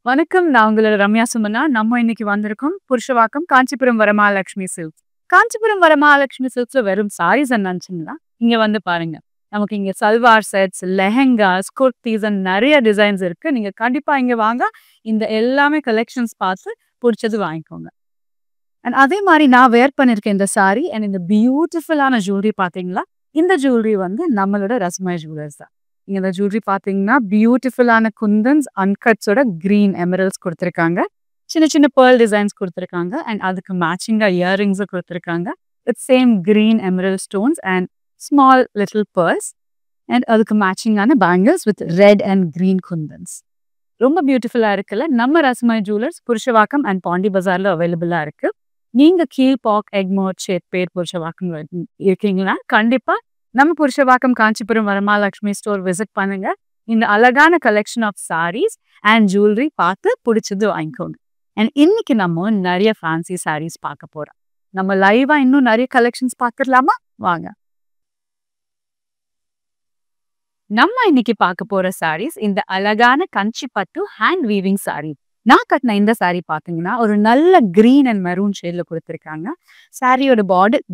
வணக்கம். நான் உங்களோட ரம்யா சுமனா. நம்ம இன்னைக்கு வந்திருக்கோம் புருஷவாக்கம் காஞ்சிபுரம் வரமகாலட்சுமி சில்க்ஸ். காஞ்சிபுரம் வரமகாலட்சுமி சில்க்ஸ்ல வெறும் சாரீஸ் நினைச்சீங்களா? இங்க வந்து பாருங்க. நமக்கு இங்க சல்வார் செட்ஸ், லெஹெங்காஸ், குர்தீஸ் நிறைய டிசைன்ஸ் இருக்கு. நீங்க கண்டிப்பா இங்க வாங்க. இந்த எல்லாமே கலெக்ஷன்ஸ் பார்த்து பிடிச்சது வாங்கிக்கோங்க. அண்ட் அதே மாதிரி நான் வேர் பண்ணிருக்கேன் இந்த சாரி அண்ட் இந்த பியூட்டிஃபுல்லான ஜுவல்லரி பாத்தீங்களா? இந்த ஜுவல்லரி வந்து நம்மளோட ரஸ்மாய் ஜுவல்லர்ஸ் தான். இங்க இந்த ஜுவல்லரி பாத்தீங்கன்னா பியூட்டிஃபுல்லான குந்தன்ஸ் அன்கட்ஸோட கிரீன் எமரல்ஸ் கொடுத்துருக்காங்க. சின்ன சின்ன பேர்ல் டிசைன்ஸ் கொடுத்துருக்காங்க அண்ட் அதுக்கு மேட்சிங்கா இயரிங்ஸும் கொடுத்துருக்காங்க. With same green emerald stones and small little pearls and அதுக்கு மேட்சிங்கான bangles with red and green kundans. ரொம்ப பியூட்டிஃபுல்லா இருக்குல்ல? நம்ம ரஸ்மாய் ஜுவல்லர்ஸ் புருஷவாக்கம் அண்ட் பாண்டி பஜார்ல அவைலபிளா இருக்கு. நீங்க கீழ்பாக், எக்மோர், சேத்பேட், புருஷவாக்கம் இருக்கீங்கன்னா கண்டிப்பா நம்ம புருஷவாக்கம் காஞ்சிபுரம் வரமகாலட்சுமி ஸ்டோர் விசிட் பண்ணுங்க. இந்த அழகான collection of sarees and jewellery பார்த்து பிடிச்சது வாங்கிக்கோங்க. அண்ட் இன்னைக்கு நம்ம நிறைய ஃபேன்சி சாரீஸ் பார்க்க போறோம். நம்ம லைவா இன்னும் நிறைய கலெக்ஷன்ஸ் பார்க்கலாமா? வாங்க. நம்ம இன்னைக்கு பார்க்க போற சாரீஸ் இந்த அழகான கஞ்சி பட்டு ஹேண்ட் வீவிங் சாரி. நான் கட்டின இந்த சாரி பாத்தீங்கன்னா ஒரு நல்ல கிரீன் அண்ட் மெரூன் ஷேட்ல கொடுத்துருக்காங்க. சாரியோட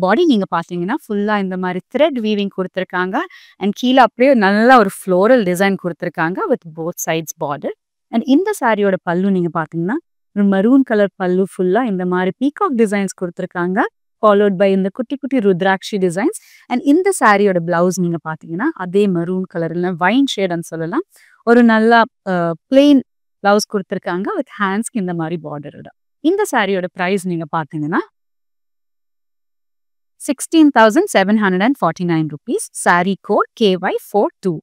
பாடி நீங்க பாத்தீங்கன்னா ஃபுல்லா இந்த மாதிரி த்ரெட் வீவிங் கொடுத்துருக்காங்க அண்ட் கீழே அப்படியே நல்ல ஒரு ஃப்ளோரல் டிசைன் கொடுத்துருக்காங்க with both sides border. And இந்த சாரியோட பல்லு நீங்க பாத்தீங்கன்னா ஒரு மெரூன் கலர் பல்லு ஃபுல்லா இந்த மாதிரி பீகாக் டிசைன்ஸ் கொடுத்துருக்காங்க. ஃபாலோட் பை இந்த குட்டி குட்டி ருத்ராட்சி டிசைன்ஸ். அண்ட் இந்த சாரியோட பிளவுஸ் நீங்க பாத்தீங்கன்னா அதே மெரூன் கலர்ல வைன் ஷேட்னு சொல்லலாம். ஒரு நல்லா பிளெயின் பிளவுஸ் கொடுத்துருக்காங்க வித் ஹேண்ட்ஸ்க்கு இந்த மாதிரி பார்டரோட. இந்த சாரியோட பிரைஸ் நீங்க பாத்தீங்கன்னா 16,749 rupees. Sari code KY42.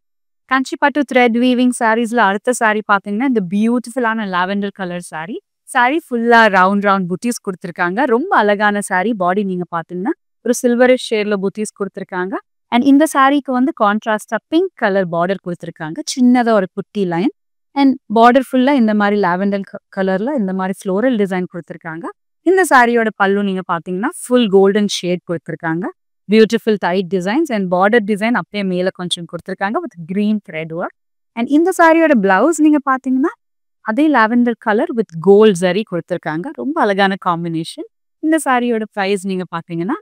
Kanchipattu thread weaving சாரீஸ்ல அடுத்த சாரி பாத்தீங்கன்னா இந்த பியூட்டிஃபுல்லான லாவெண்டர் கலர் சாரி. சாரி ஃபுல்லா ரவுண்ட் புட்டீஸ் கொடுத்துருக்காங்க. ரொம்ப அழகான சாரி. பாடி நீங்க பாத்தீங்கன்னா ஒரு சில்வரிஷ் ஷேட்ல புட்டீஸ் கொடுத்துருக்காங்க. அண்ட் இந்த சாரிக்கு வந்து கான்ட்ராஸ்டா பிங்க் கலர் பார்டர் கொடுத்துருக்காங்க. சின்னதா ஒரு குட்டி லைன் அண்ட் பார்டர் ஃபுல்லா இந்த மாதிரி லாவெண்டர் கலர்ல இந்த மாதிரி ஃப்ளோரல் டிசைன் கொடுத்துருக்காங்க. இந்த சாரியோட பல்லு நீங்க பாத்தீங்கன்னா ஃபுல் கோல்டன் ஷேட் கொடுத்துருக்காங்க. Beautiful tight designs and border design அப்படியே மேல கொஞ்சம் கொடுத்துருக்காங்க with green thread work. And இந்த சாரியோட பிளவுஸ் நீங்க பாத்தீங்கன்னா அதே lavender colour with gold zari கொடுத்துருக்காங்க. ரொம்ப அழகான காம்பினேஷன். இந்த சாரியோட பிரைஸ் நீங்க பாத்தீங்கன்னா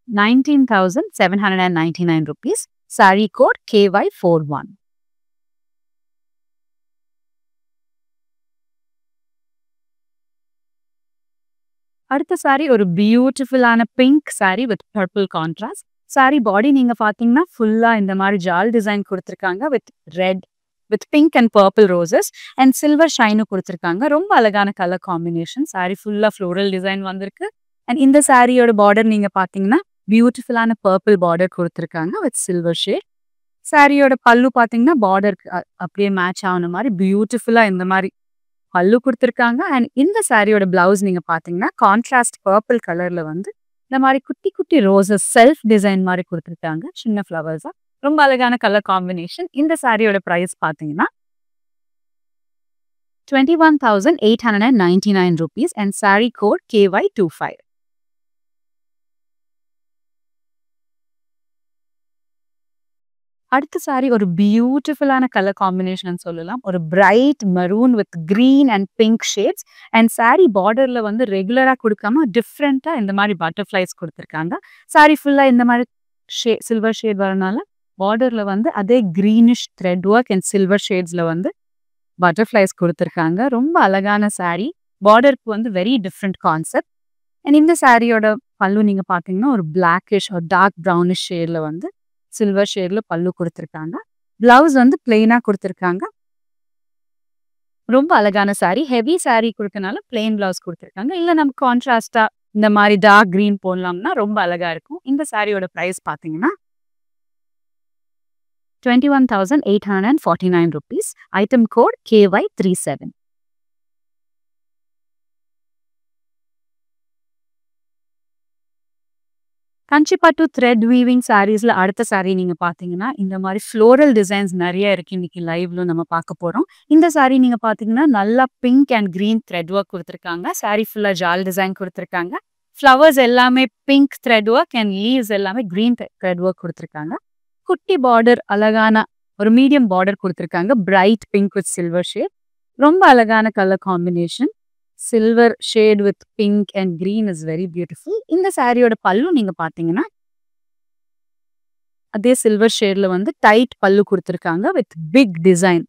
19,799 rupees. Sari code KY41. அடுத்த சாரி ஒரு பியூட்டிஃபுல்லான pink sari with purple contrast. Sari body நீங்க பாத்தீங்கன்னா ஃபுல்லா இந்த மாதிரி ஜால் டிசைன் கொடுத்துருக்காங்க with red with pink and purple roses and silver ஷைனும் கொடுத்துருக்காங்க. ரொம்ப அழகான கலர் காம்பினேஷன். சாரி ஃபுல்லா ஃப்ளோரல் டிசைன் வந்திருக்கு. அண்ட் இந்த சாரியோட பார்டர் நீங்க பாத்தீங்கன்னா பியூட்டிஃபுல்லான பர்பிள் பார்டர் கொடுத்துருக்காங்க வித் சில்வர் ஷேட். சாரியோட பல்லு பாத்தீங்கன்னா பார்டருக்கு அப்படியே மேட்ச் ஆன மாதிரி பியூட்டிஃபுல்லா இந்த மாதிரி பல்லு கொடுத்துருக்காங்க. அண்ட் இந்த சாரியோட பிளவுஸ் நீங்க பாத்தீங்கன்னா கான்ட்ராஸ்ட் பர்பிள் கலர்ல வந்து இந்த மாதிரி குட்டி குட்டி ரோசஸ் செல்ஃப் டிசைன் மாதிரி கொடுத்துருக்காங்க. சின்ன ஃப்ளவர்ஸா ரொம்ப அழகான கலர் காம்பினேஷன். இந்த சாரியோட பிரைஸ் பாத்தீங்கன்னா 21,899 rupees and sorry code KY25. அடுத்த சாரி ஒரு பியூட்டிஃபுல்லான கலர் காம்பினேஷன் சொல்லலாம். ஒரு bright maroon with green and pink shades and sari பார்டர்ல வந்து ரெகுலரா கொடுக்காம டிஃப்ரெண்டா இந்த மாதிரி பட்டர்ஃபிளைஸ் கொடுத்துருக்காங்க. சாரி ஃபுல்லா இந்த மாதிரி சில்வர் ஷேட் வரனால பார்டர்ல வந்து அதே greenish thread work and silver ஷேட்ஸ்ல வந்து பட்டர்ஃபிளைஸ் கொடுத்துருக்காங்க. ரொம்ப அழகான சாரி. பார்டருக்கு வந்து வெரி டிஃப்ரெண்ட் கான்செப்ட். அண்ட் இந்த சாரியோட பல்லு நீங்க பாத்தீங்கன்னா ஒரு பிளாக்கிஷ் ஒரு டார்க் ப்ரௌனிஷ் ஷேட்ல வந்து சில்வர் ஷேட்ல பல்லு கொடுத்துருக்காங்க. பிளவுஸ் வந்து பிளெயினா கொடுத்துருக்காங்க. ரொம்ப அழகான சாரி. ஹெவி சாரி கொடுக்கறனால பிளெயின் பிளவுஸ் கொடுத்துருக்காங்க. இல்ல நம்ம கான்ட்ராஸ்டா இந்த மாதிரி டார்க் கிரீன் போடலாம்னா ரொம்ப அழகா இருக்கும். இந்த சாரியோட பிரைஸ் பாத்தீங்கன்னா 21,849 rupees. Item code KY37. Kanchipattu thread weaving சாரீஸ்ல அடுத்த சாரி நீங்க பாத்தீங்கன்னா இந்த மாதிரி ஃப்ளோரல் டிசைன்ஸ் நிறைய இருக்கு. இன்னைக்கு லைவ்ல நம்ம பார்க்க போறோம். இந்த சாரி நீங்க பாத்தீங்கன்னா நல்லா pink and green thread work கொடுத்துருக்காங்க. சாரி ஃபுல்லா ஜால் டிசைன் கொடுத்துருக்காங்க. ஃப்ளவர்ஸ் எல்லாமே pink thread work and leaves எல்லாமே கிரீன் த்ரெட் ஒர்க் கொடுத்துருக்காங்க. குட்டி பார்டர் அழகான ஒரு மீடியம் பார்டர் கொடுத்துருக்காங்க. Bright pink with silver shade. ரொம்ப அழகான colour combination. Silver shade with pink and green is very beautiful. இந்த சாரியோட பல்லு நீங்க பார்த்தீங்கன்னா, அதே சில்வர் ஷேட்ல வந்து டைட் பல்லு குடுத்துருக்காங்க வித் பிக் டிசைன்.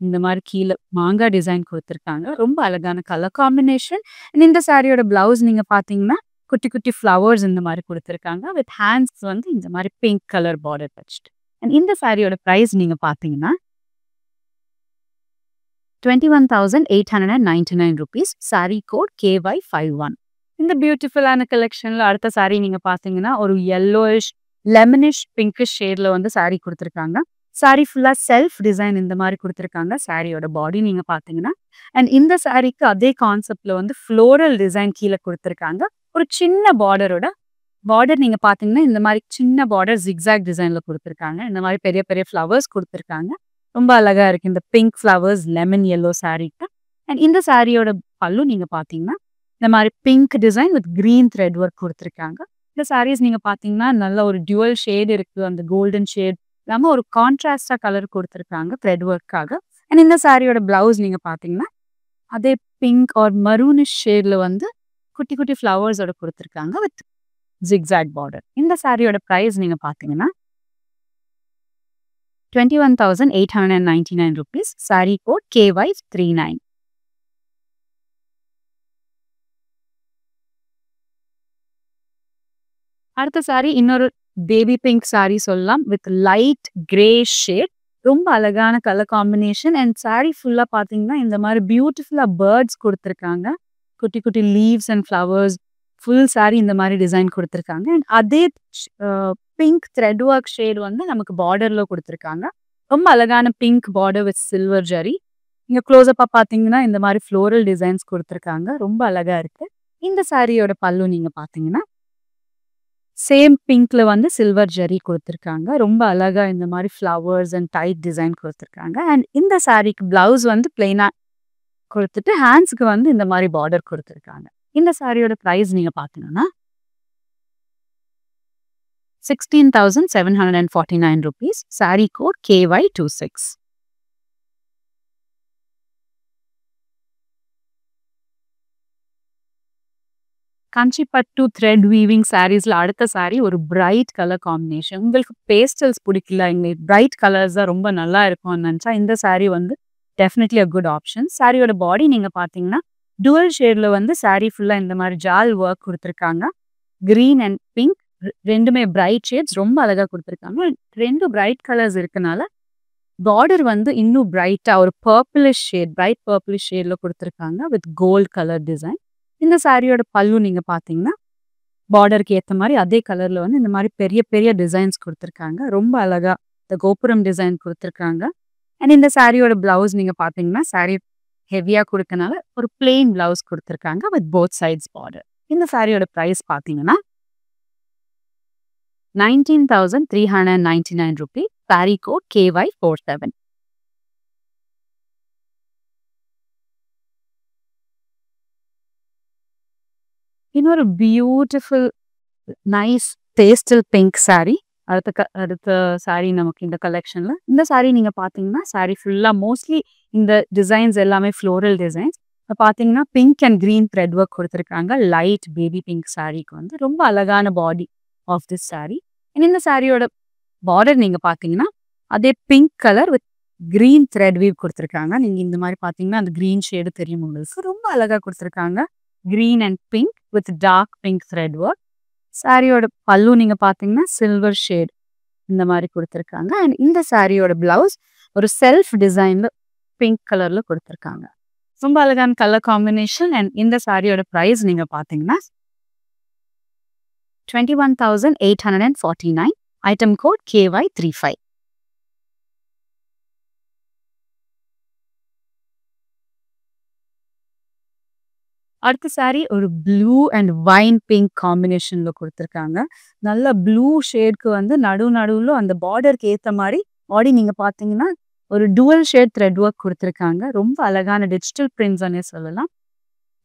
இந்த மாரி கீழ மாங்கா டிசைன் குடுத்துருக்காங்க. ரொம்ப அழகான கலர் காம்பினேஷன். அண்ட் இந்த சாரியோட பிளவுஸ் நீங்க பார்த்தீங்கன்னா, குட்டி குட்டி ஃப்ளவர்ஸ் இந்த மாரி குடுத்துருக்காங்க. வித் ஹேண்ட்ஸ் வந்து இந்த மாரி pink colour border touched. And இந்த சாரியோட பிரைஸ் நீங்க பார்த்தீங்கன்னா, ₹21,899. Saree code KY51. இந்த பியூட்டிஃபுல்லான கலெக்ஷன்ல அடுத்த சாரி நீங்க பார்த்தீங்கன்னா, ஒரு yellowish, லெமனிஷ், பிங்கிஷ் ஷேட்ல வந்து சாரி குடுத்துருக்காங்க. சாரி ஃபுல்லா செல்ஃப் டிசைன் இந்த மாரி குடுத்துருக்காங்க. சாரியோட பாடி நீங்க பார்த்தீங்கன்னா, அண்ட் இந்த சாரிக்கு அதே கான்செப்ட்ல வந்து ஃப்ளோரல் டிசைன் கீழ குடுத்துருக்காங்க. ஒரு சின்ன பார்டர் நீங்க பார்த்தீங்கன்னா, இந்த மாரி சின்ன பார்டர் ஜிக்ஸாக் டிசைன்ல குடுத்துருக்காங்க. இந்த மாரி பெரிய பெரிய ஃப்ளவர்ஸ் குடுத்துருக்காங்க. ரொம்ப அழகா இருக்கு. இந்த பிங்க் ஃப்ளவர்ஸ் லெமன் yellow சாரிக்கு. அண்ட் இந்த சாரியோட பல்லு நீங்க பார்த்தீங்கன்னா, இந்த மாரி pink design with green thread work குடுத்துருக்காங்க. இந்த சாரீஸ் நீங்க பார்த்தீங்கன்னா, நல்ல ஒரு டுவல் ஷேட் இருக்கு. அந்த கோல்டன் ஷேட் இல்லாம ஒரு கான்ட்ராஸ்டா கலர் குடுத்துருக்காங்க த்ரெட் ஒர்க்காக. அண்ட் இந்த சாரியோட பிளவுஸ் நீங்க பார்த்தீங்கன்னா, அதே பிங்க் ஆர் மரூனிஷ் ஷேட்ல வந்து குட்டி குட்டி ஃப்ளவர்ஸோட குடுத்துருக்காங்க வித் ஜிக்ஸாக் பார்டர். இந்த சாரியோட பிரைஸ் நீங்க பார்த்தீங்கன்னா, ₹21,899. Saree code KY39. அடுத்த சாரி இன்னொரு பேபி பிங்க் சாரி சொல்லலாம். With light grey shade. ரொம்ப அழகான கலர் காம்பினேஷன். அண்ட் சாரி ஃபுல்லா பார்த்தீங்கன்னா, இந்த மாரி பியூட்டிஃபுல்லா பேர்ட்ஸ் குடுத்துருக்காங்க. குட்டி குட்டி leaves and flowers. Full sorry இந்த மாரி டிசைன் குடுத்துருக்காங்க. அண்ட் அதே பிங்க் த்ரெட் ஒர்க் ஷேட் வந்து நமக்கு பார்டர்ல குடுத்துருக்காங்க. ரொம்ப அழகான pink border with silver zari. இங்க க்ளோஸ்அப்பா பார்த்தீங்கன்னா, இந்த மாரி ஃப்ளோரல் டிசைன்ஸ் குடுத்துருக்காங்க. ரொம்ப அழகா இருக்கு. இந்த சாரியோட பல்லு நீங்க பார்த்தீங்கன்னா, சேம் பிங்க்ல வந்து சில்வர் ஜரி குடுத்துருக்காங்க. ரொம்ப அழகா இந்த மாரி ஃப்ளவர்ஸ் அண்ட் டைட் டிசைன் குடுத்துருக்காங்க. அண்ட் இந்த சாரிக்கு பிளவுஸ் வந்து பிளெயினா குடுத்துட்டு, ஹேண்ட்ஸ்க்கு வந்து இந்த மாரி பார்டர் குடுத்துருக்காங்க. இந்த சாரியோட பிரைஸ் நீங்க பார்த்தீங்கன்னா, ₹16,749. Sari code KY26. Kanchipattu thread weaving சாரீஸ்ல அடுத்த சாரி ஒரு பிரைட் கலர் காம்பினேஷன். உங்களுக்கு பேஸ்டல்ஸ் பிடிக்கல, எங்களுக்கு பிரைட் கலர்ஸ் தான் ரொம்ப நல்லா இருக்கும்னு நினச்சா, இந்த சாரி வந்து டெஃபினெட்லி அ குட் ஆப்ஷன். சாரியோட பாடி நீங்க பார்த்தீங்கன்னா, டுவல் ஷேட்ல வந்து சாரி ஃபுல்லா இந்த மாரி ஜால் ஒர்க் குடுத்துருக்காங்க. கிரீன் அண்ட் பிங்க் ரெண்டுமே பிரைட் ஷேட்ஸ் ரொம்ப அழகா குடுத்துருக்காங்க. 2 பிரைட் கலர்ஸ் இருக்கனால, பார்டர் வந்து இன்னும் பிரைட்டா ஒரு பர்பிளிஷ் ஷேட், பிரைட் பர்பிளிஷ் ஷேட்ல குடுத்துருக்காங்க வித் கோல்ட் கலர் டிசைன். இந்த சாரியோட பல்லு நீங்க பார்த்தீங்கன்னா, பார்டருக்கு ஏத்த மாரி அதே கலர்ல வந்து இந்த மாரி பெரிய பெரிய டிசைன்ஸ் குடுத்துருக்காங்க. ரொம்ப அழகா இந்த கோபுரம் டிசைன் குடுத்துருக்காங்க. அண்ட் இந்த சாரியோட பிளவுஸ் நீங்க பார்த்தீங்கன்னா, சாரி ஹெவியா குடுக்கனால ஒரு பிளெயின் பிளவுஸ் குடுத்துருக்காங்க வித் போத் சைட்ஸ் பார்டர். இந்த சாரியோட பிரைஸ் பார்த்தீங்கன்னா, ₹19,399. Saree code KY47. இன்னொரு beautiful nice pastel pink saree. அடுத்த சாரி நமக்கு இந்த கலெக்ஷன்ல. இந்த சாரி நீங்க பார்த்தீங்கன்னா, சாரி ஃபுல்லா மோஸ்ட்லி இந்த டிசைன்ஸ் எல்லாமே ஃப்ளோரல் டிசைன்ஸ். பார்த்தீங்கன்னா, pink and green thread work குடுத்துருக்காங்க. லைட் பேபி பிங்க் சாரிக்கு வந்து ரொம்ப அழகான பாடி ஆஃப் திஸ் சாரி. இந்த சாரியோட பார்டர் நீங்க பார்த்தீங்கன்னா, அதே pink colour with green thread we've குடுத்துருக்காங்க. நீங்க இந்த மாரி பார்த்தீங்கன்னா, அந்த கிரீன் ஷேடு தெரியும் உங்களுக்கு. ரொம்ப அழகா குடுத்துருக்காங்க. Green and pink with dark pink thread work. சாரியோட பல்லு நீங்க பார்த்தீங்கன்னா, சில்வர் ஷேட் இந்த மாரி குடுத்துருக்காங்க. அண்ட் இந்த சாரியோட பிளவுஸ் ஒரு செல்ஃப் டிசைன்ல பிங்க் கலர்ல குடுத்துருக்காங்க. ரொம்ப அழகான கலர் காம்பினேஷன். அண்ட் இந்த சாரியோட பிரைஸ் நீங்க பார்த்தீங்கன்னா, ₹21,849. Item code KY35. அடுத்த சாரி ஒரு ப்ளூ அண்ட் வைன் பிங்க் காம்பினேஷன்ல குடுத்துருக்காங்க. நல்ல ப்ளூ ஷேட்க்கு வந்து நடுவுல அந்த பார்டருக்கு ஏத்த மாரி பாடி நீங்க பார்த்தீங்கன்னா, ஒரு டுவல் ஷேட் த்ரெட் ஒர்க் குடுத்துருக்காங்க. ரொம்ப அழகான டிஜிட்டல் பிரிண்ட்ஸ்ன்னே சொல்லலாம்.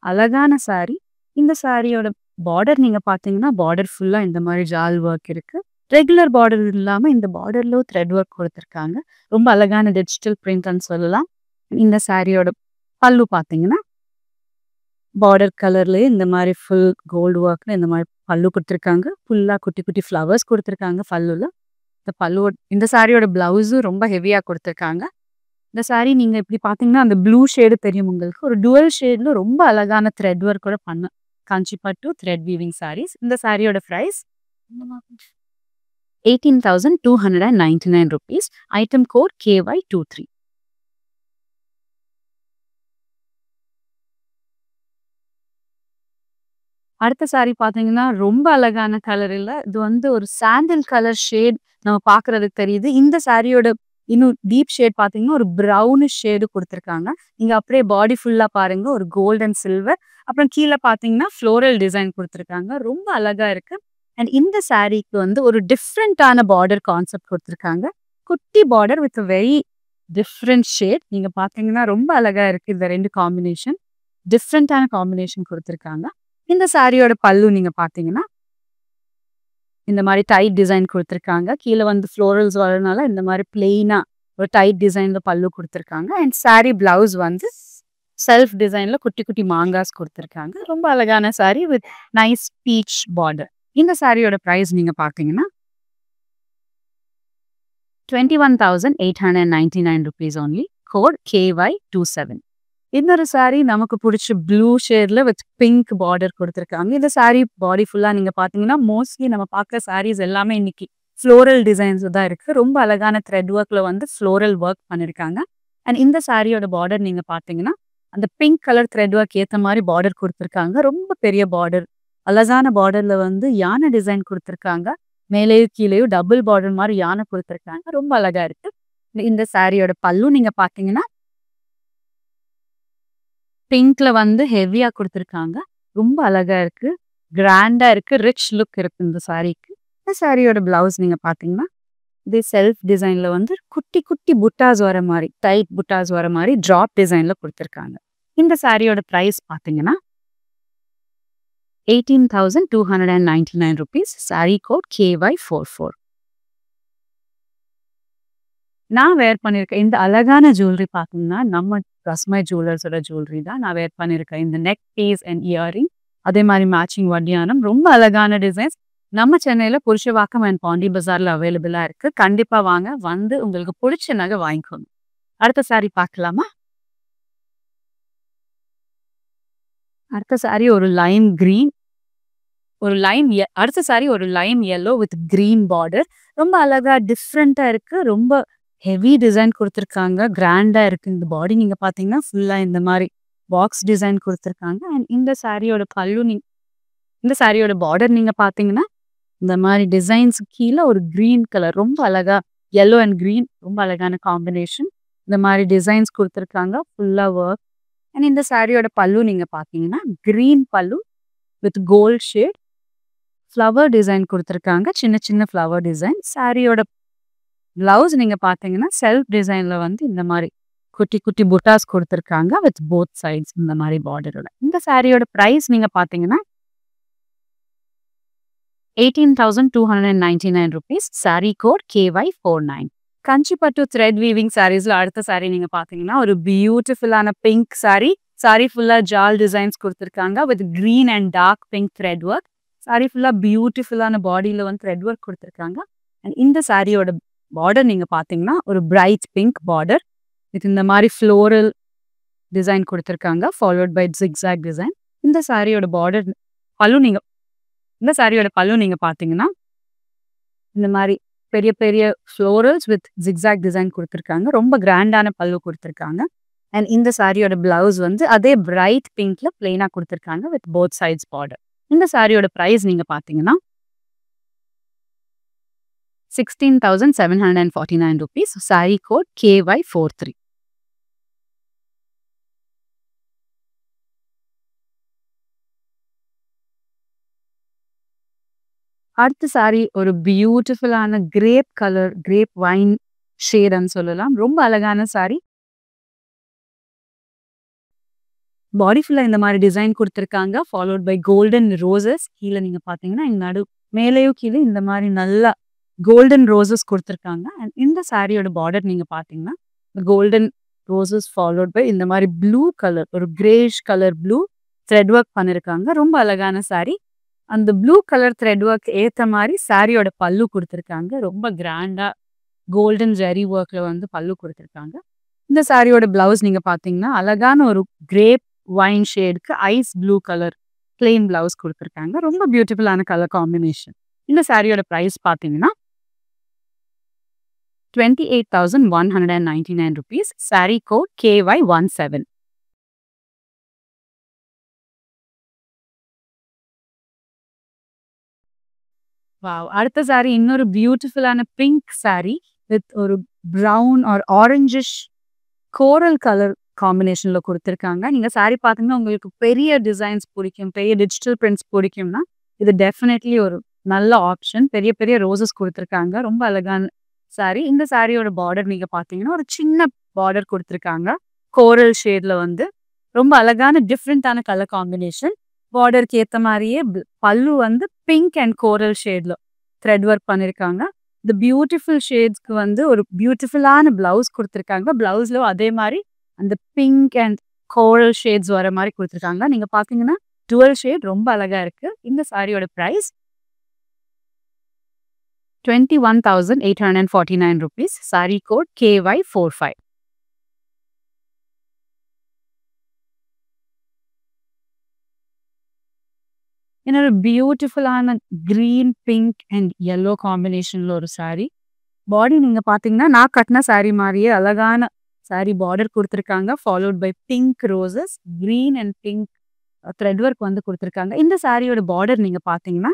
அழகான சாரி. இந்த சாரியோட பார்டர் நீங்க பார்த்தீங்கன்னா, பார்டர் ஃபுல்லா இந்த மாரி ஜால் ஒர்க் இருக்கு. ரெகுலர் பார்டர் இல்லாம இந்த பார்டர்ல த்ரெட் ஒர்க் குடுத்துருக்காங்க. ரொம்ப அழகான டிஜிட்டல் பிரிண்ட்ன்னு சொல்லலாம். இந்த சாரியோட பல்லு பார்த்தீங்கன்னா பார்டர் கலர்லயே இந்த மாதிரி ஃபுல் கோல்டு ஒர்க்ல இந்த மாதிரி பல்லு கொடுத்துருக்காங்க. ஃபுல்லா குட்டி குட்டி ஃப்ளவர்ஸ் கொடுத்துருக்காங்க பல்லுல. இந்த சாரியோட பிளவுஸும் ரொம்ப ஹெவியா கொடுத்துருக்காங்க. இந்த சாரி நீங்க இப்படி பார்த்தீங்கன்னா அந்த ப்ளூ ஷேடு தெரியும் உங்களுக்கு. ஒரு டுவல் ஷேட்ல ரொம்ப அழகான த்ரெட் ஒர்க் கூட பண்ண காஞ்சி பட்டு த்ரெட் வீவிங் சாரீஸ். இந்த சாரியோட price 18,299 rupees. Item code KY23. அடுத்த சாரி பார்த்தீங்கன்னா ரொம்ப அழகான கலர் இல்ல. இது வந்து ஒரு சாண்டில் கலர் ஷேட் நம்ம பார்க்கறதுக்கு தெரியுது. இந்த சாரியோட இன்னும் டீப் ஷேட் பார்த்தீங்கன்னா ஒரு ப்ரௌனிஷ் ஷேடு கொடுத்துருக்காங்க. நீங்க அப்படியே பாடி ஃபுல்லா பாருங்க ஒரு கோல்ட் அண்ட் சில்வர். அப்புறம் கீழே பார்த்தீங்கன்னா ஃப்ளோரல் டிசைன் கொடுத்துருக்காங்க. ரொம்ப அழகா இருக்கு. அண்ட் இந்த சாரீக்கு வந்து ஒரு டிஃப்ரெண்டான பார்டர் கான்செப்ட் கொடுத்துருக்காங்க. குட்டி border with very different shade. நீங்க பார்த்தீங்கன்னா ரொம்ப அழகா இருக்கு. இந்த ரெண்டு காம்பினேஷன் டிஃப்ரெண்டான காம்பினேஷன் கொடுத்துருக்காங்க. இந்த சாரியோட பல்லு நீங்க பார்த்தீங்கன்னா இந்த மாதிரி டைட் டிசைன் கொடுத்துருக்காங்க. கீழே வந்து ஃப்ளோரல்ஸ் வரதுனால இந்த மாதிரி பிளெயினா ஒரு டைட் டிசைன்ல பல்லு கொடுத்துருக்காங்க. அண்ட் சாரி பிளவுஸ் வந்து செல்ஃப் டிசைன்ல குட்டி குட்டி மாங்காஸ் கொடுத்துருக்காங்க. ரொம்ப அழகான sorry with nice beach border. இந்த சாரியோட பிரைஸ் நீங்க பார்த்தீங்கன்னா 21,899 rupees only. Code KY27. இன்னொரு சாரி நமக்கு பிடிச்ச ப்ளூ ஷேட்ல வித் பிங்க் பார்டர் கொடுத்துருக்காங்க. இந்த சாரி பாடி ஃபுல்லா நீங்க பாத்தீங்கன்னா மோஸ்ட்லி நம்ம பார்க்குற சாரீஸ் எல்லாமே இன்னைக்கு ஃப்ளோரல் டிசைன்ஸ் தான் இருக்கு. ரொம்ப அழகான த்ரெட் ஒர்க்ல வந்து ஃப்ளோரல் ஒர்க் பண்ணிருக்காங்க. அண்ட் இந்த சாரியோட பார்டர் நீங்க பாத்தீங்கன்னா அந்த பிங்க் கலர் த்ரெட் ஒர்க் ஏத்த மாதிரி பார்டர் கொடுத்துருக்காங்க. ரொம்ப பெரிய பார்டர். அழகான பார்டர்ல வந்து யானை டிசைன் கொடுத்துருக்காங்க. மேலேயும் கீழேயும் டபுள் பார்டர் மாதிரி யானை கொடுத்துருக்காங்க. ரொம்ப அழகா இருக்கு. இந்த சாரியோட பல்லு நீங்க பாத்தீங்கன்னா பிங்க்ல வந்து ஹெவியா கொடுத்துருக்காங்க. ரொம்ப அழகா இருக்கு. கிராண்டா இருக்கு. ரிச் லுக் இருக்கு இந்த சாரிக்கு. இந்த சாரியோட பிளவுஸ் நீங்க பாத்தீங்கன்னா இதே செல்ஃப் டிசைன்ல வந்து குட்டி குட்டி புட்டாஸ் வர மாதிரி டைட் புட்டாஸ் வர மாதிரி டிராப் டிசைன்ல கொடுத்துருக்காங்க. இந்த சாரியோட பிரைஸ் பாத்தீங்கன்னா 18,299 rupees. Sari code KY44. நான் வேர் பண்ணியிருக்கேன் இந்த அழகான ஜுவல்லரி பார்த்தீங்கன்னா நம்ம ரஸ்மை ஜுவல்லர்ஸோட ஜுவல்லரி தான் நான் வேர் பண்ணியிருக்கேன். இந்த நெக் பீஸ் அண்ட் இயரிங் அதே மாதிரி மேட்சிங் வட்டியானம் ரொம்ப அழகான டிசைன்ஸ் நம்ம சென்னையில் புருஷவாக்கம் அண்ட் பாண்டி பஜார்ல அவைலபிளாக இருக்கு. கண்டிப்பா வாங்க வந்து உங்களுக்கு பிடிச்ச நகை வாங்கிக்கோங்க. அடுத்த சாரி பார்க்கலாமா? அடுத்த சாரி ஒரு லைம் கிரீன் அடுத்த சாரி ஒரு Lime yellow with green border. ரொம்ப அழகா டிஃப்ரெண்டா இருக்கு. ரொம்ப ஹெவி டிசைன் கொடுத்துருக்காங்க. கிராண்டா இருக்கு. இந்த பாடி நீங்க பாத்தீங்கன்னா ஃபுல்லா இந்த மாதிரி பாக்ஸ் டிசைன் கொடுத்துருக்காங்க. அண்ட் இந்த சாரியோட பல்லு இந்த சாரியோட பார்டர் நீங்க பாத்தீங்கன்னா இந்த மாதிரி டிசைன்ஸ் கீழே ஒரு கிரீன் கலர் ரொம்ப அழகா yellow அண்ட் கிரீன் ரொம்ப அழகான காம்பினேஷன். இந்த மாதிரி டிசைன்ஸ் கொடுத்துருக்காங்க ஃபுல்லா ஒர்க். அண்ட் இந்த சாரியோட பல்லு நீங்க பாத்தீங்கன்னா green pallu with gold shade flower design கொடுத்துருக்காங்க. சின்ன சின்ன ஃப்ளவர் டிசைன். சாரியோட பிளவுஸ் நீங்க பாத்தீங்கன்னா செல்ஃப் டிசைன்ல வந்து இந்த மாதிரி குட்டி குட்டி புட்டாஸ் கொடுத்துருக்காங்க வித் போத் சைட்ஸ் இந்த மாதிரி பார்டரோட. இந்த சாரியோட பிரைஸ் நீங்க பாத்தீங்கன்னா 18,299 rupees. Sari code KY49. Kanchipattu thread weaving சாரீஸ்ல அடுத்த சாரி நீங்க பாத்தீங்கன்னா ஒரு பியூட்டிஃபுல்லான பிங்க் சாரி. சாரி ஃபுல்லா ஜால் டிசைன்ஸ் கொடுத்துருக்காங்க with green and dark pink thread work. Saree ஃபுல்லா பியூட்டிஃபுல்லான பாடியில வந்து த்ரெட் ஒர்க் கொடுத்துருக்காங்க. அண்ட் இந்த சாரியோட பார்டர் நீங்க பாத்தீங்கன்னா ஒரு பிரைட் பிங்க் பார்டர் வித் இந்த மாதிரி ஃப்ளோரல் டிசைன் கொடுத்துருக்காங்க ஃபாலோட் பை ஜிக்ஸாக் டிசைன். இந்த சாரியோட பார்டர் இந்த சாரியோட பல்லு நீங்க பாத்தீங்கன்னா இந்த மாதிரி பெரிய பெரிய ஃப்ளோரல்ஸ் வித் ஜிக்ஸாக் டிசைன் கொடுத்துருக்காங்க. ரொம்ப கிராண்டான பல்லு கொடுத்துருக்காங்க. அண்ட் இந்த சாரியோட பிளவுஸ் வந்து அதே பிரைட் பிங்க்ல பிளெயினா கொடுத்துருக்காங்க வித் போத் சைட்ஸ் பார்டர். இந்த சாரியோட பிரைஸ் நீங்க பாத்தீங்கன்னா 16,749 rupees. Sari code KY43. அடுத்த சாரி ஒரு பியூட்டிஃபுல்லான கிரேப் கலர் கிரேப் வைன் ஷேட்னு சொல்லலாம். ரொம்ப அழகான சாரி. பாடி ஃபுல்லா இந்த மாதிரி டிசைன் கொடுத்துருக்காங்க ஃபாலோட் பை கோல்டன் ரோசஸ். கீழே நீங்க பாத்தீங்கன்னா நடு மேலேயும் கீழே இந்த மாதிரி நல்லா கோல்டன் ரோசஸ் கொடுத்துருக்காங்க. அண்ட் இந்த சாரியோட பார்டர் நீங்க பாத்தீங்கன்னா கோல்டன் ரோசஸ் ஃபாலோட் பை இந்த மாதிரி ப்ளூ கலர், ஒரு Grace colour blue thread work பண்ணியிருக்காங்க. ரொம்ப அழகான saree. அந்த ப்ளூ கலர் த்ரெட் ஒர்க் ஏற்ற மாதிரி சாரியோட பல்லு கொடுத்துருக்காங்க. ரொம்ப கிராண்டா கோல்டன் ஜெரி ஒர்க்ல வந்து பல்லு கொடுத்துருக்காங்க. இந்த சாரியோட பிளவுஸ் நீங்க பார்த்தீங்கன்னா அழகான ஒரு கிரேப் வைன் ஷேடுக்கு ice blue colour plain blouse கொடுத்துருக்காங்க. ரொம்ப பியூட்டிஃபுல்லான கலர் காம்பினேஷன். இந்த சாரியோட ப்ரைஸ் பார்த்தீங்கன்னா 28,199 rupees. Saree code KY17. Wow! அடுத்த சாரி இன்னொரு பியூட்டிஃபுல்லான பிங்க் சாரி வித் ஒரு ப்ரவுன் ஆர் ஆரஞ்சிஷ் கோரல் கலர் காம்பினேஷன்ல கொடுத்துருக்காங்க. நீங்க சாரி பார்த்தீங்கன்னா உங்களுக்கு பெரிய டிசைன்ஸ் பிடிக்கும், பெரிய டிஜிட்டல் பிரிண்ட்ஸ் பிடிக்கும்னா இது டெஃபினெட்லி ஒரு நல்ல ஆப்ஷன். பெரிய பெரிய ரோசஸ் கொடுத்துருக்காங்க. ரொம்ப அழகான சாரி. இந்த சாரியோட பார்டர் நீங்க பார்த்தீங்கன்னா ஒரு சின்ன பார்டர் கொடுத்துருக்காங்க. கோரல் ஷேட்ல வந்து ரொம்ப அழகான டிஃப்ரெண்டான கலர் காம்பினேஷன். பார்டருக்கு ஏற்ற மாதிரியே பல்லு வந்து பிங்க் அண்ட் கோரல் ஷேட்ல த்ரெட் ஒர்க் பண்ணியிருக்காங்க. இந்த பியூட்டிஃபுல் ஷேட்ஸ்க்கு வந்து ஒரு பியூட்டிஃபுல்லான பிளவுஸ் கொடுத்துருக்காங்க. பிளவுஸ்ல அதே மாதிரி அந்த பிங்க் அண்ட் கோரல் ஷேட்ஸ் வர மாதிரி கொடுத்துருக்காங்க. நீங்க பார்த்தீங்கன்னா டுவல் ஷேட் ரொம்ப அழகா இருக்கு. இந்த சாரியோட price 21,849 rupees. Saree code KY45. இன்னொரு பியூட்டிஃபுல்லான கிரீன், பிங்க் அண்ட் yellow காம்பினேஷன்ல ஒரு சாரி. பாடி நீங்க பார்த்தீங்கன்னா நான் கட்டின சாரி மாதிரியே அழகான சாரி பார்டர் கொடுத்துருக்காங்க. Followed by pink roses, green and pink thread work வந்து கொடுத்துருக்காங்க. இந்த சாரியோட பார்டர் நீங்க பார்த்தீங்கன்னா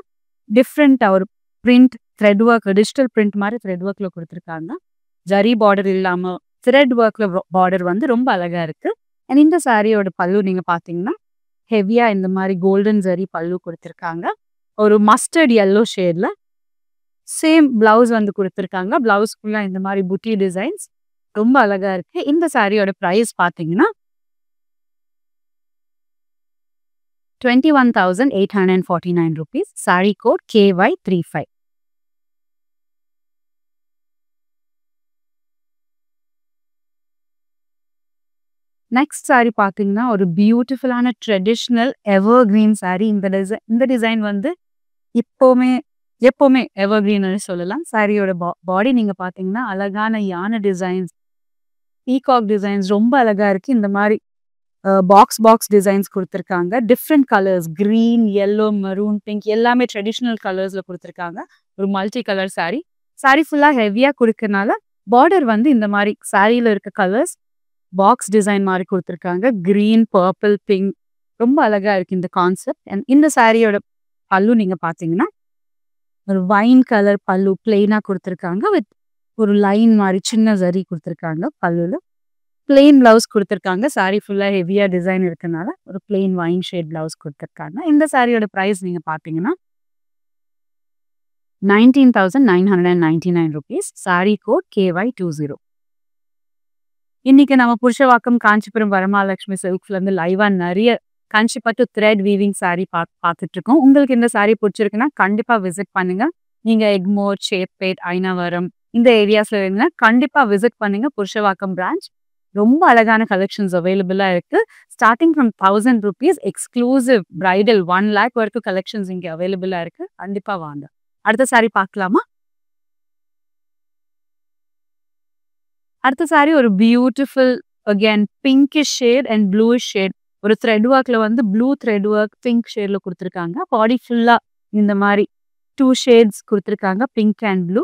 டிஃப்ரெண்ட் ஒரு print thread work, digital print மாதிரி த்ரெட் ஒர்க்ல கொடுத்துருக்காங்க. ஜரி பார்டர் இல்லாம த்ரெட் ஒர்க்ல பார்டர் வந்து ரொம்ப அழகா இருக்கு. அண்ட் இந்த சாரியோட பல்லு நீங்க பார்த்தீங்கன்னா ஹெவியா இந்த மாதிரி கோல்டன் ஜரி பல்லு கொடுத்துருக்காங்க. ஒரு மஸ்டர்ட் yellow ஷேட்ல சேம் பிளவுஸ் வந்து கொடுத்துருக்காங்க. பிளவுஸ்க்குள்ள இந்த மாதிரி புட்டி டிசைன்ஸ் ரொம்ப அழகா இருக்கு. இந்த சாரியோட ப்ரைஸ் பார்த்தீங்கன்னா 21,849 rupees. Saree code KY35. Next sorry பார்த்தீங்கன்னா ஒரு பியூட்டிஃபுல்லான ட்ரெடிஷ்னல் எவர் கிரீன் சாரி. இந்த டிசைன் வந்து எப்போவுமே எவர் கிரீன்னு சொல்லலாம். சாரியோட பாடி நீங்க பார்த்தீங்கன்னா அழகான யானை டிசைன்ஸ், பீகாக் டிசைன்ஸ் ரொம்ப அழகா இருக்கு. இந்த மாதிரி பாக்ஸ் டிசைன்ஸ் கொடுத்துருக்காங்க. Different colours green, yellow, maroon, pink எல்லாமே ட்ரெடிஷ்னல் கலர்ஸ்ல கொடுத்துருக்காங்க. ஒரு மல்டி கலர் சாரி. சாரி ஃபுல்லாக ஹெவியாக கொடுக்கறனால பார்டர் வந்து இந்த மாதிரி சாரியில் இருக்க கலர்ஸ் பாக்ஸ் டிசைன் மாதிரி கொடுத்துருக்காங்க. கிரீன், பர்பிள், பிங்க் ரொம்ப அழகா இருக்கு இந்த கான்செப்ட். அண்ட் இந்த சாரியோட பல்லு நீங்க பார்த்தீங்கன்னா ஒரு வைன் கலர் பல்லு பிளெயினா கொடுத்துருக்காங்க. வித் ஒரு லைன் மாதிரி சின்ன ஜரி கொடுத்துருக்காங்க. பல்லுல பிளெயின் பிளவுஸ் கொடுத்துருக்காங்க. சாரி ஃபுல்லா ஹெவியா டிசைன் இருக்கனால ஒரு பிளெயின் வைன் ஷேட் பிளவுஸ் கொடுத்துருக்காங்க. இந்த சாரியோட ப்ரைஸ் நீங்க பார்த்தீங்கன்னா 19,999 rupees. Saree code KY20. இன்னைக்கு நம்ம புருஷவாக்கம் காஞ்சிபுரம் வரமகாலட்சுமி சில்க்ஸ்ல இருந்து லைவா நிறைய காஞ்சிபட்டு த்ரெட் வீவிங் சாரி பார்த்துட்டு இருக்கோம். உங்களுக்கு இந்த சாரி பிடிச்சிருக்குன்னா கண்டிப்பா விசிட் பண்ணுங்க. நீங்க எக்மோர், சேத்பேட், ஐனவரம் இந்த ஏரியாஸ்ல இருந்தீங்கன்னா கண்டிப்பா விசிட் பண்ணுங்க புருஷவாக்கம் பிரான்ச். ரொம்ப அழகான கலெக்ஷன்ஸ் அவைலபிளா இருக்கு. Starting from 1,000 rupees exclusive bridal 1 lakh வரைக்கும் கலெக்ஷன்ஸ் இங்க அவைலபிளா இருக்கு. கண்டிப்பா வாங்க. அடுத்த சாரி பார்க்கலாமா? அடுத்த சாரி ஒரு beautiful again pinkish shade and bluish shade. ஒரு த்ரெட் ஒர்க்ல வந்து ப்ளூ த்ரெட் ஒர்க் பிங்க் ஷேட்ல கொடுத்துருக்காங்க. பாடி ஃபுல்லா இந்த மாதிரி 2 ஷேட்ஸ் கொடுத்துருக்காங்க, பிங்க் அண்ட் ப்ளூ.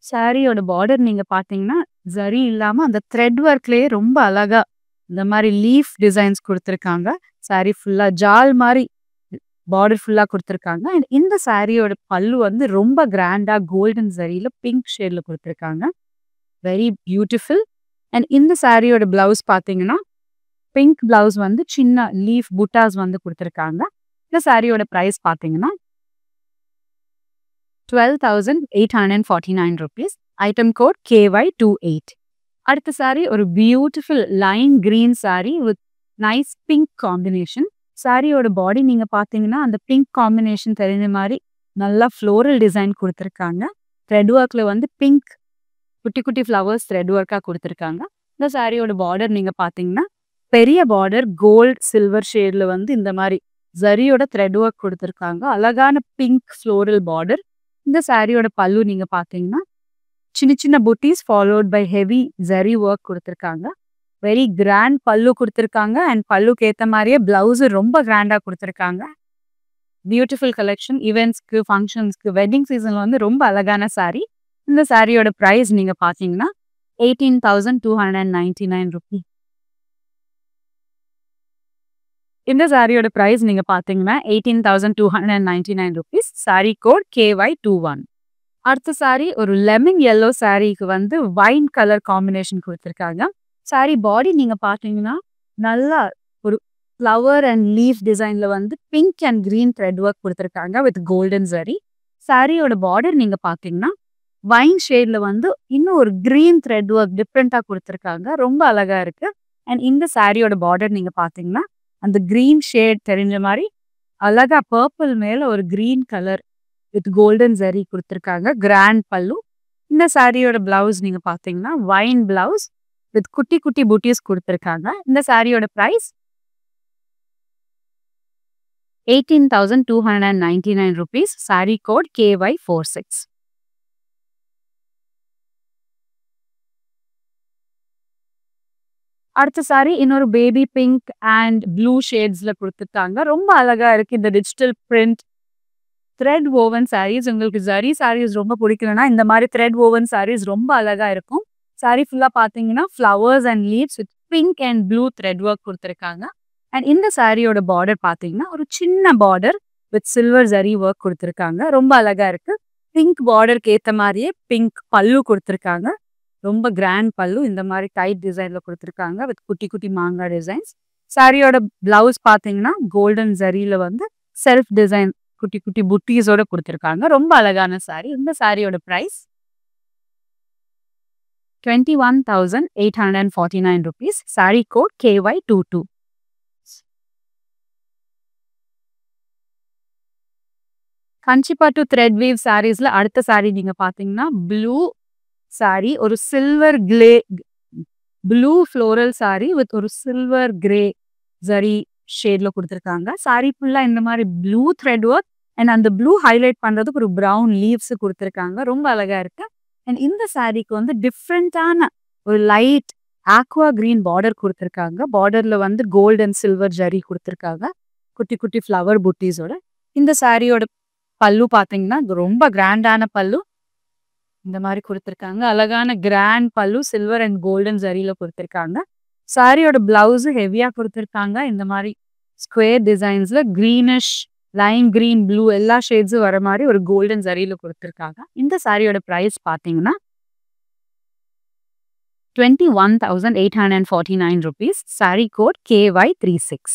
சாரியோட பார்டர் நீங்க பார்த்தீங்கன்னா ஜரி இல்லாம அந்த த்ரெட் ஒர்க்லயே ரொம்ப அழகா இந்த மாதிரி லீஃப் டிசைன்ஸ் கொடுத்துருக்காங்க. சாரி ஃபுல்லா ஜால் மாதிரி பார்டர் ஃபுல்லா கொடுத்துருக்காங்க. அண்ட் இந்த சாரியோட பல்லு வந்து ரொம்ப கிராண்டா கோல்டன் ஜரியில பிங்க் ஷேட்ல கொடுத்துருக்காங்க. Very beautiful. அண்ட் இந்த சாரியோட பிளவுஸ் பார்த்தீங்கன்னா பிங்க் பிளவுஸ் வந்து சின்ன லீஃப் புட்டாஸ் வந்து கொடுத்துருக்காங்க. இந்த சாரியோட ப்ரைஸ் பார்த்தீங்கன்னா 12,849 rupees. Item code KY28. அடுத்த சாரி ஒரு beautiful line green sorry with nice pink combination. சாரியோட பாடி நீங்க பார்த்தீங்கன்னா அந்த பிங்க் காம்பினேஷன் தெரிஞ்ச மாதிரி நல்லா ஃப்ளோரல் டிசைன் கொடுத்துருக்காங்க. த்ரெட் ஒர்க்ல வந்து பிங்க் குட்டி குட்டி ஃப்ளவர்ஸ் த்ரெட் ஒர்க்காக கொடுத்துருக்காங்க. இந்த சாரியோட பார்டர் நீங்க பார்த்தீங்கன்னா, பெரிய பார்டர் கோல்ட், சில்வர் ஷேட்ல வந்து இந்த மாரி ஜரியோட த்ரெட் ஒர்க் குடுத்துருக்காங்க. அழகான பிங்க் ஃப்ளோரல் பார்டர். இந்த சாரியோட பல்லு நீங்க பார்த்தீங்கன்னா, சின்ன சின்ன buttis followed by heavy zari work குடுத்துருக்காங்க. வெரி கிராண்ட் பல்லு குடுத்துருக்காங்க. அண்ட் பல்லுக்கு ஏத்த மாரியே பிளவுஸ் ரொம்ப கிராண்டா குடுத்துருக்காங்க. Beautiful collection. ஈவென்ட்ஸ்க்கு, ஃபங்ஷன்ஸ்க்கு, வெட்டிங் சீசன்ல வந்து ரொம்ப அழகான சாரி. இந்த சாரியோட பிரைஸ் நீங்க பார்த்தீங்கன்னா, 18,299 ரூபீ. இந்த சாரியோட பிரைஸ் நீங்க பார்த்தீங்கன்னா, 18,299 ரூபீஸ். Sari code KY21. அடுத்த சாரி ஒரு லெமன் yellow சாரிக்கு வந்து வைன் கலர் காம்பினேஷன் குடுத்துருக்காங்க. சாரி பாடி நீங்க பார்த்தீங்கன்னா, நல்லா ஒரு ஃப்ளவர் அண்ட் லீஃப் டிசைன்ல வந்து pink and green thread work குடுத்துருக்காங்க வித் கோல்டன் ஜரி. சாரியோட பார்டர் நீங்க பார்த்தீங்கன்னா, வைன் ஷேட்ல வந்து இன்னும் ஒரு கிரீன் த்ரெட் ஒர்க் டிஃப்ரெண்ட்டா குடுத்துருக்காங்க. ரொம்ப அழகா இருக்கு. அண்ட் இந்த சாரியோட பார்டர் நீங்க பார்த்தீங்கன்னா, அந்த கிரீன் ஷேட் தெரிஞ்ச மாரி அழகா பர்பிள் மேல ஒரு green colour with golden zari குடுத்துருக்காங்க. கிராண்ட் பல்லு. இந்த சாரியோட பிளவுஸ் நீங்க பார்த்தீங்கன்னா, வைன் பிளவுஸ் வித் குட்டி குட்டி புட்டீஸ் குடுத்துருக்காங்க. இந்த சாரியோட price 18,299 rupees. Sari code KY46. அடுத்த சாரி இன்னொரு பேபி பிங்க் அண்ட் ப்ளூ ஷேட்ஸ்ல குடுத்துருக்காங்க. ரொம்ப அழகா இருக்கு. இந்த digital print thread woven sarees. உங்களுக்கு ஜரி சாரீஸ் ரொம்ப பிடிக்கலன்னா, இந்த மாரி த்ரெட் ஓவன் சாரீஸ் ரொம்ப அழகா இருக்கும். சாரி ஃபுல்லா பார்த்தீங்கன்னா, flowers and leaves with pink and blue thread work குடுத்துருக்காங்க. அண்ட் இந்த சாரியோட பார்டர் பார்த்தீங்கன்னா, ஒரு சின்ன border with silver zari work குடுத்துருக்காங்க. ரொம்ப அழகா இருக்கு. பிங்க் பார்டருக்கு ஏத்த மாரியே பிங்க் பல்லு குடுத்துருக்காங்க. ரொம்ப கிராண்ட் பல்லு. இந்த மாரி டைட் டிசைன்ல குடுத்துருக்காங்க வித் குட்டி குட்டி மாங்காய் டிசைன்ஸ். சாரியோட பிளவுஸ் பார்த்தீங்கன்னா, கோல்டன் ஜரியில வந்து செல்ஃப் டிசைன் குட்டி குட்டி புட்டீஸோட குடுத்துருக்காங்க. ரொம்ப அழகான சாரி. இந்த சாரியோட price 21,849 rupees. Sari code KY22. Kanchipattu thread weave சாரீஸ்ல அடுத்த சாரி நீங்க பார்த்தீங்கன்னா, ப்ளூ சாரி ஒரு silver blue floral sari with ஒரு சில்வர் கிரே ஜரி ஷேட்ல குடுத்துருக்காங்க. சாரி ஃபுல்லா இந்த மாரி ப்ளூ த்ரெட் ஒர்க் அண்ட் அந்த ப்ளூ ஹைலைட் பண்றதுக்கு ஒரு பிரவுன் லீவ்ஸ் குடுத்துருக்காங்க. ரொம்ப அழகா இருக்கு. அண்ட் இந்த சாரிக்கு வந்து டிஃப்ரெண்டான ஒரு லைட் ஆக்வா கிரீன் பார்டர் குடுத்துருக்காங்க. பார்டர்ல வந்து கோல்ட் அண்ட் சில்வர் ஜரி குடுத்துருக்காங்க. குட்டி குட்டி ஃப்ளவர் புட்டீஸோட. இந்த சாரியோட பல்லு பார்த்தீங்கன்னா, ரொம்ப கிராண்டான பல்லு. இந்த மாரி குடுத்துருக்காங்க. அழகான கிராண்ட் பல்லு சில்வர் அண்ட் கோல்டன் ஜரியில குடுத்துருக்காங்க. சாரியோட பிளவுஸ் ஹெவியா குடுத்துருக்காங்க. இந்த மாரி ஸ்கொயர் டிசைன்ஸ்ல கிரீனிஷ், லைம் கிரீன், ப்ளூ எல்லா ஷேட்ஸும் வர மாரி ஒரு கோல்டன் ஜரியில குடுத்துருக்காங்க. இந்த சாரியோட பிரைஸ் பார்த்தீங்கன்னா, 21,849 ரூபீஸ். Sari code KY36.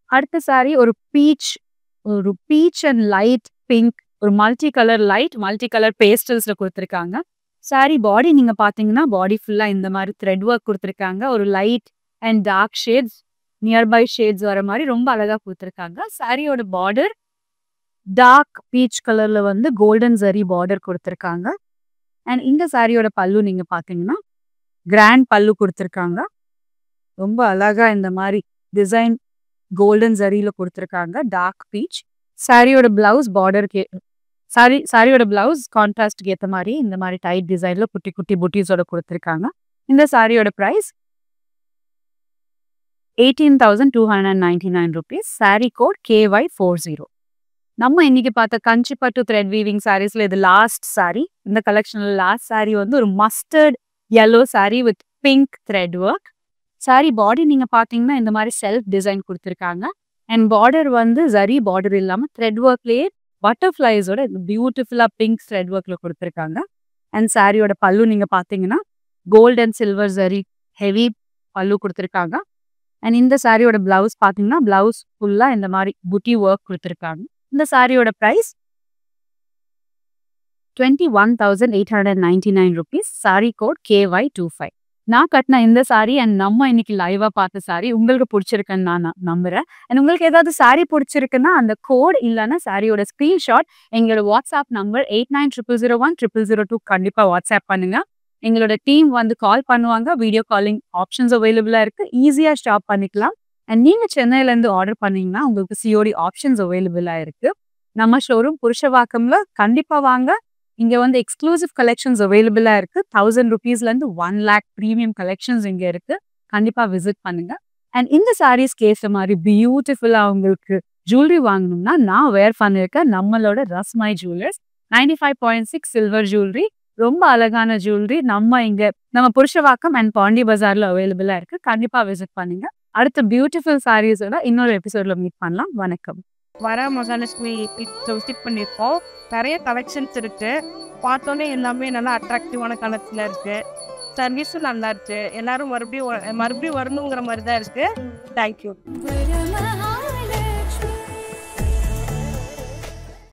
அடுத்த சாரி ஒரு பீச் அண்ட் லைட் பிங்க் ஒரு மல்டி கலர் பேஸ்டல்ஸ்ல குடுத்துருக்காங்க. சாரி பாடி நீங்க பார்த்தீங்கன்னா, பாடி ஃபுல்லா இந்த மாரி த்ரெட் ஒர்க் குடுத்துருக்காங்க. ஒரு light and dark shades, nearby shades வர மாரி ரொம்ப அழகா குடுத்துருக்காங்க. சாரியோட பார்டர் டார்க் பீச் கலர்ல வந்து கோல்டன் ஜரி பார்டர் குடுத்துருக்காங்க. அண்ட் இந்த சாரியோட பல்லு நீங்க பார்த்தீங்கன்னா, கிராண்ட் பல்லு குடுத்துருக்காங்க. ரொம்ப அழகா இந்த மாரி டிசைன் கோல்டன் ஜரியில குடுத்துருக்காங்க. Dark peach. சாரியோட பிளவுஸ் சாரியோட பிளவுஸ் கான்ட்ராஸ்ட்க்கு ஏத்த மாரி இந்த மாரி டைட் டிசைன்ல குட்டி குட்டி புட்டீஸோட குடுத்துருக்காங்க. இந்த சாரியோட price 18,299 rupees. Sari code KY40. நம்ம இன்னைக்கு பார்த்த கஞ்சிப்பட்டு த்ரெட் வீவிங் சாரீஸ்ல இது லாஸ்ட் சாரி. இந்த கலெக்ஷன்ல லாஸ்ட் சாரி வந்து ஒரு mustard yellow sari with pink thread work. Sari body நீங்க பார்த்தீங்கன்னா, இந்த மாரி செல்ஃப் டிசைன் குடுத்துருக்காங்க. அண்ட் பார்டர் வந்து ஜரி பார்டர் இல்லாம த்ரெட் ஒர்க்லயே பட்டர்ஃப்ளைஸோட பியூட்டிஃபுல்லா பிங்க் த்ரெட் ஒர்க்ல குடுத்துருக்காங்க. அண்ட் சாரியோட பல்லு நீங்க பார்த்தீங்கன்னா, gold and silver zari heavy pallu குடுத்துருக்காங்க. அண்ட் இந்த சாரியோட பிளவுஸ் பார்த்தீங்கன்னா, பிளவுஸ் ஃபுல்லா இந்த மாரி புட்டி ஒர்க் குடுத்துருக்காங்க. இந்த சாரியோட price 21,899 rupees. Sari code KY25. நான் கட்டின இந்த சாரி அண்ட் நம்ம இன்னைக்கு லைவா பார்த்த சாரி உங்களுக்கு பிடிச்சிருக்குன்னு நான் நம்புறேன். அண்ட் உங்களுக்கு ஏதாவது சாரி பிடிச்சிருக்குன்னா அந்த கோட் இல்லைன்னா சாரியோட ஸ்கிரீன்ஷாட் எங்களோட வாட்ஸ்அப் நம்பர் 8900010002 கண்டிப்பா வாட்ஸ்அப் பண்ணுங்க. எங்களோட டீம் வந்து கால் பண்ணுவாங்க. வீடியோ காலிங் ஆப்ஷன்ஸ் அவைலபிளா இருக்கு. ஈஸியா ஷாப் பண்ணிக்கலாம். அண்ட் நீங்க சென்னையில இருந்து ஆர்டர் பண்ணீங்கன்னா உங்களுக்கு சிஓடி ஆப்ஷன்ஸ் அவைலபிளா இருக்கு. நம்ம ஷோரூம் புருஷவாக்கம்ல கண்டிப்பா வாங்க. இங்க வந்து எக்ஸ்க்ளூசிவ் கலெக்ஷன்ஸ் அவைலபிளா இருக்கு. 1000 rupeesல இருந்து 1 lakh பிரீமியம் கலெக்ஷன்ஸ் இங்க இருக்கு. கண்டிப்பா விசிட் பண்ணுங்க. அண்ட் இந்த சாரீஸ்க்கு ஏற்ற மாதிரி பியூட்டிஃபுல்லா உங்களுக்கு ஜுவல்லரி வாங்கணும்னா நான் வேர் பண்ணிருக்கேன் நம்மளோட ரஸ்மை ஜுவல்லர்ஸ் 95.6 சில்வர் ஜுவல்லரி. ரொம்ப அழகான ஜுவல்லரி நம்ம புருஷவாக்கம் அண்ட் பாண்டி பஜார்ல அவைலபிளா இருக்கு. கண்டிப்பா விசிட் பண்ணுங்க. அடுத்த பியூட்டிஃபுல் சாரீஸோட இன்னொரு எபிசோட்ல மீட் பண்ணலாம். வணக்கம். வர மகாலட்சுமி விசிட் பண்ணியிருக்கோம். நிறைய கலெக்ஷன்ஸ் இருக்கு. பார்த்தோன்னே எல்லாமே நல்லா அட்ராக்டிவான கலர்ஸ்ல இருக்கு. சர்வீஸும் நல்லா இருக்கு. எல்லாரும் மறுபடியும் வரணுங்கிற மாதிரி தான் இருக்கு. தேங்க்யூ.